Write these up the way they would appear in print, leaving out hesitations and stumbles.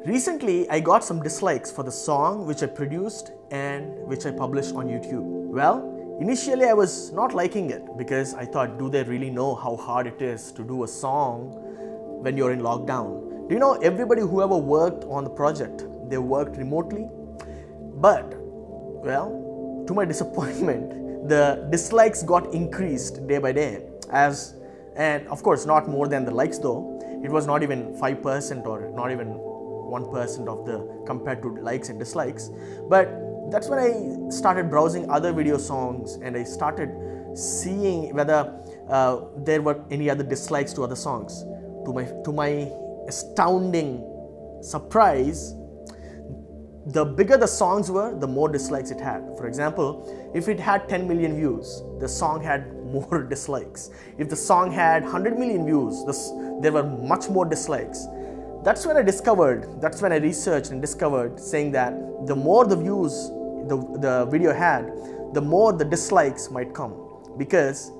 Recently, I got some dislikes for the song which I produced and which I published on YouTube. Well, initially I was not liking it because I thought, do they really know how hard it is to do a song when you're in lockdown? Do you know everybody who ever worked on the project, they worked remotely? But, well, to my disappointment, the dislikes got increased day by day and of course not more than the likes though. It was not even 5% or not even 1% of the compared to likes and dislikes. But that's when I started browsing other video songs and I started seeing whether there were any other dislikes to other songs. To my astounding surprise, the bigger the songs were, the more dislikes it had. For example, if it had 10 million views, the song had more dislikes. If the song had 100 million views, there were much more dislikes. That's when I researched and discovered saying that the more the views the video had, the more the dislikes might come. Because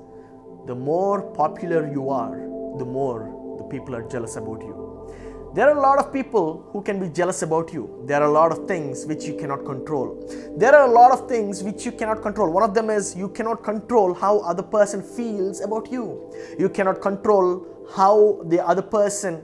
the more popular you are, the more the people are jealous about you. There are a lot of people who can be jealous about you. There are a lot of things which you cannot control. There are a lot of things which you cannot control. One of them is you cannot control how other person feels about you. You cannot control how the other person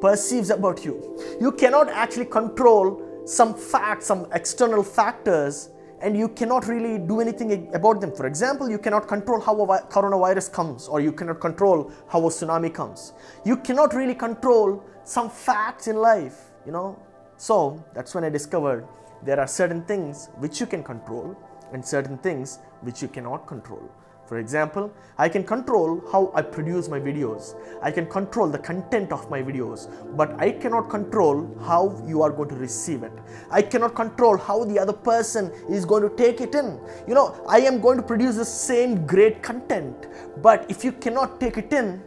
perceives about you. You cannot actually control some facts, some external factors, and you cannot really do anything about them. For example, you cannot control how a coronavirus comes, or you cannot control how a tsunami comes. You cannot really control some facts in life, you know. So that's when I discovered there are certain things which you can control and certain things which you cannot control. For example, I can control how I produce my videos. I can control the content of my videos, but I cannot control how you are going to receive it. I cannot control how the other person is going to take it in. You know, I am going to produce the same great content, but if you cannot take it in,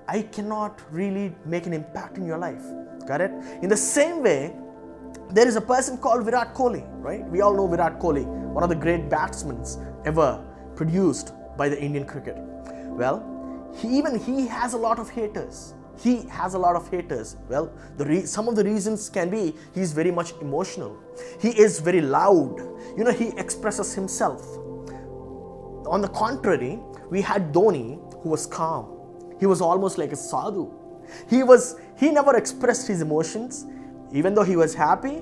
I cannot really make an impact in your life. Got it? In the same way, there is a person called Virat Kohli, right? We all know Virat Kohli, one of the great batsmen ever produced by the Indian cricket. Well, he has a lot of haters. He has a lot of haters. Well, some of the reasons can be he's very much emotional. He is very loud. You know, he expresses himself. On the contrary, we had Dhoni, who was calm. He was almost like a sadhu. He never expressed his emotions. Even though he was happy,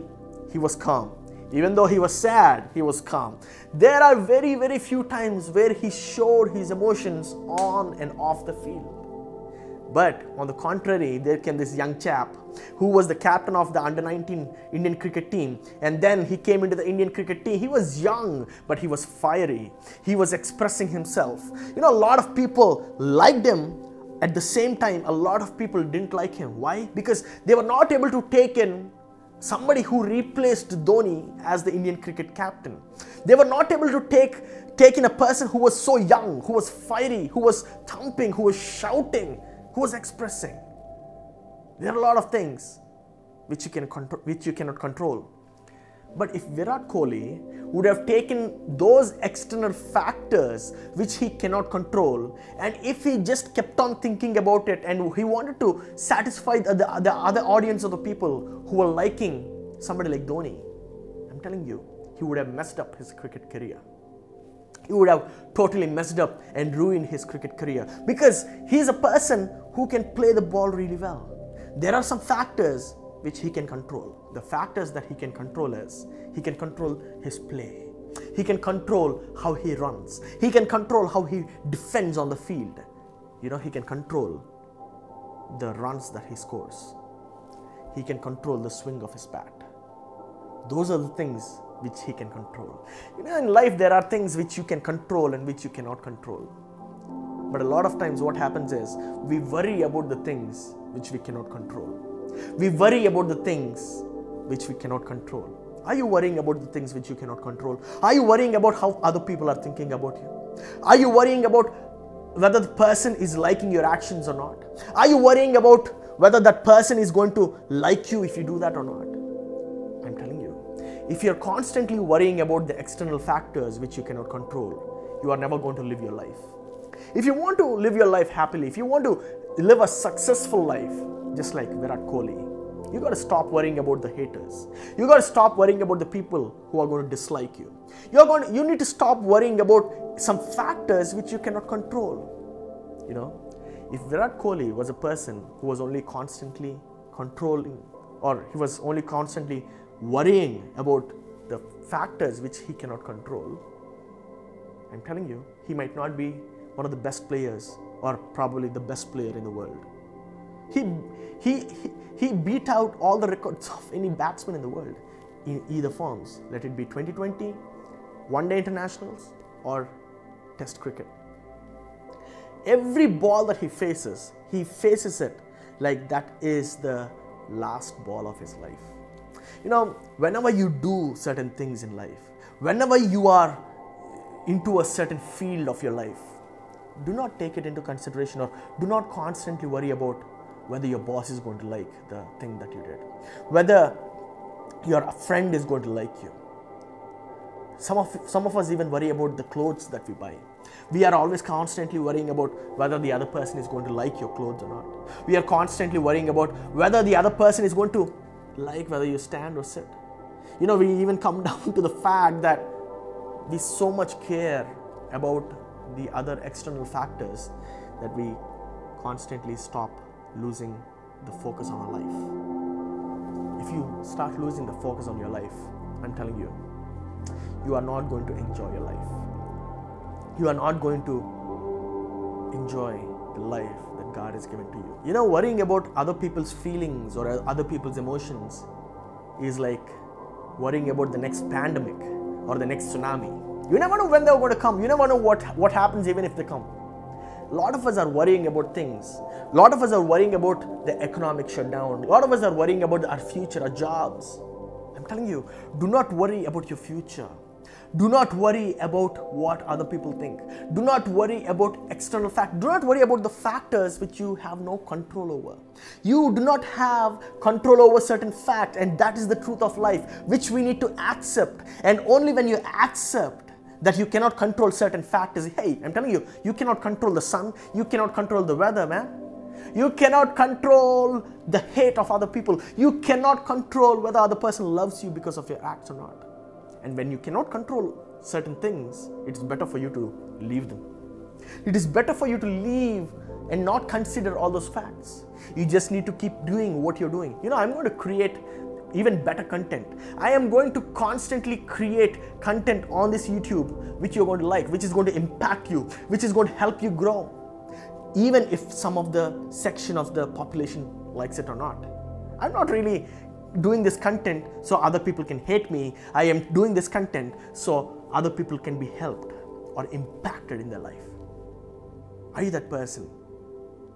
he was calm. Even though he was sad, he was calm. There are very, very few times where he showed his emotions on and off the field. But on the contrary, there came this young chap who was the captain of the under-19 Indian cricket team. And then he came into the Indian cricket team. He was young, but he was fiery. He was expressing himself. You know, a lot of people liked him. At the same time, a lot of people didn't like him. Why? Because they were not able to take in somebody who replaced Dhoni as the Indian cricket captain. They were not able to take in a person who was so young, who was fiery, who was thumping, who was shouting, who was expressing. There are a lot of things which you cannot control. But if Virat Kohli would have taken those external factors which he cannot control, and if he just kept on thinking about it and he wanted to satisfy the other audience of the people who were liking somebody like Dhoni, I'm telling you, he would have messed up his cricket career. He would have totally messed up and ruined his cricket career because he's a person who can play the ball really well. There are some factors which he can control. The factors that he can control is, he can control his play. He can control how he runs. He can control how he defends on the field. You know, he can control the runs that he scores. He can control the swing of his bat. Those are the things which he can control. You know, in life there are things which you can control and which you cannot control. But a lot of times what happens is, we worry about the things which we cannot control. We worry about the things which we cannot control. Are you worrying about the things which you cannot control? Are you worrying about how other people are thinking about you? Are you worrying about whether the person is liking your actions or not? Are you worrying about whether that person is going to like you if you do that or not? I'm telling you, if you're constantly worrying about the external factors which you cannot control, you are never going to live your life. If you want to live your life happily, if you want to live a successful life, just like Virat Kohli, you got to stop worrying about the haters. You got to stop worrying about the people who are going to dislike you. You need to stop worrying about some factors which you cannot control. You know, if Virat Kohli was a person who was only constantly controlling, or he was only constantly worrying about the factors which he cannot control, I'm telling you, he might not be one of the best players, or probably the best player in the world. He beat out all the records of any batsman in the world in either forms, let it be 2020, one-day internationals, or test cricket. Every ball that he faces it like that is the last ball of his life. You know, whenever you do certain things in life, whenever you are into a certain field of your life, do not take it into consideration, or do not constantly worry about whether your boss is going to like the thing that you did, whether your friend is going to like you. Some of us even worry about the clothes that we buy. We are always constantly worrying about whether the other person is going to like your clothes or not. We are constantly worrying about whether the other person is going to like whether you stand or sit. You know, we even come down to the fact that we so much care about the other external factors that we constantly stop losing the focus on our life. If you start losing the focus on your life, I'm telling you, you are not going to enjoy your life. You are not going to enjoy the life that God has given to you. You know, worrying about other people's feelings or other people's emotions is like worrying about the next pandemic or the next tsunami. You never know when they're going to come. You never know what happens even if they come. A lot of us are worrying about things. A lot of us are worrying about the economic shutdown. A lot of us are worrying about our future, our jobs. I'm telling you, do not worry about your future. Do not worry about what other people think. Do not worry about external factors. Do not worry about the factors which you have no control over. You do not have control over certain facts, and that is the truth of life, which we need to accept. And only when you accept that you cannot control certain factors, hey, I'm telling you, you cannot control the sun, you cannot control the weather, man. You cannot control the hate of other people. You cannot control whether other person loves you because of your acts or not. And when you cannot control certain things, it's better for you to leave them. It is better for you to leave and not consider all those facts. You just need to keep doing what you're doing. You know, I'm going to create even better content. I am going to constantly create content on this YouTube which you're going to like, which is going to impact you, which is going to help you grow. Even if some of the section of the population likes it or not. I'm not really doing this content so other people can hate me. I am doing this content so other people can be helped or impacted in their life. Are you that person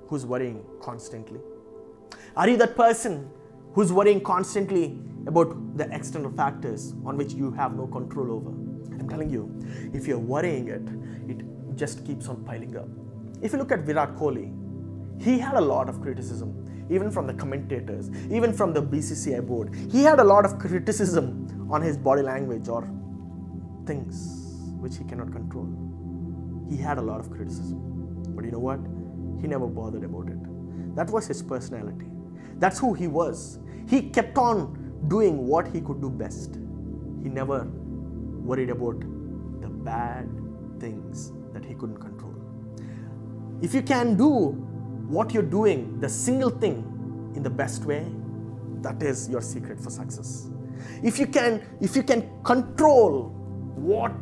who's worrying constantly? Are you that person who's worrying constantly about the external factors on which you have no control over? I'm telling you, if you're worrying it just keeps on piling up. If you look at Virat Kohli, he had a lot of criticism, even from the commentators, even from the BCCI board. He had a lot of criticism on his body language or things which he cannot control. He had a lot of criticism. But you know what? He never bothered about it. That was his personality. That's who he was. He kept on doing what he could do best. He never worried about the bad things that he couldn't control. If you can do what you're doing, the single thing, in the best way, that is your secret for success. If you can control what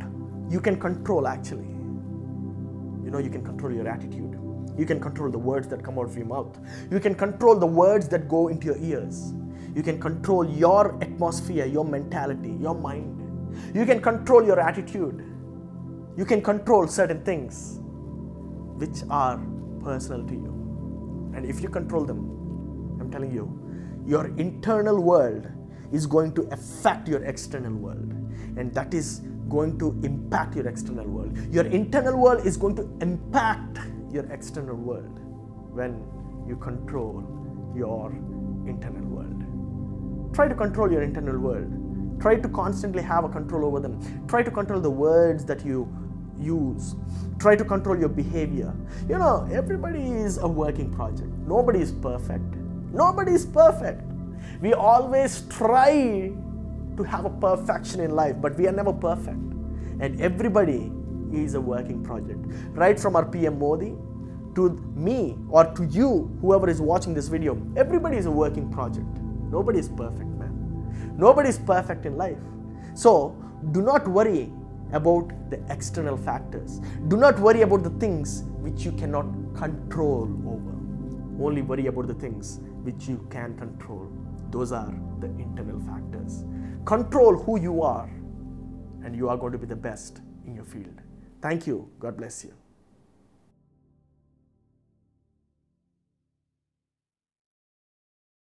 you can control, actually, you know, you can control your attitude. You can control the words that come out of your mouth. You can control the words that go into your ears. You can control your atmosphere, your mentality, your mind. You can control your attitude. You can control certain things which are personal to you. And if you control them, I'm telling you, your internal world is going to affect your external world. And that is going to impact your external world. Your internal world is going to impact your external world when you control your internal world. Try to control your internal world. Try to constantly have a control over them. Try to control the words that you use. Try to control your behavior. You know, everybody is a working project. Nobody is perfect. Nobody is perfect. We always try to have a perfection in life, but we are never perfect. And everybody is a working project. Right from our PM Modi to me or to you, whoever is watching this video, everybody is a working project. Nobody is perfect, man. Nobody is perfect in life. So do not worry about the external factors. Do not worry about the things which you cannot control over. Only worry about the things which you can control. Those are the internal factors. Control who you are, and you are going to be the best in your field. Thank you. God bless you.